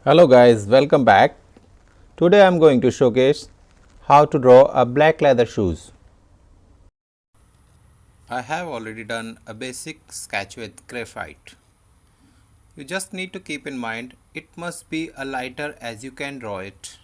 Hello guys, welcome back. Today I am going to showcase how to draw a black leather shoes. I have already done a basic sketch with graphite. You just need to keep in mind it must be a lighter as you can draw it.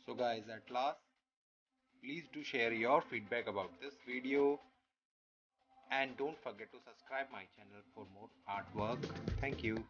So guys, at last, please do share your feedback about this video and don't forget to subscribe my channel for more artwork. Thank you.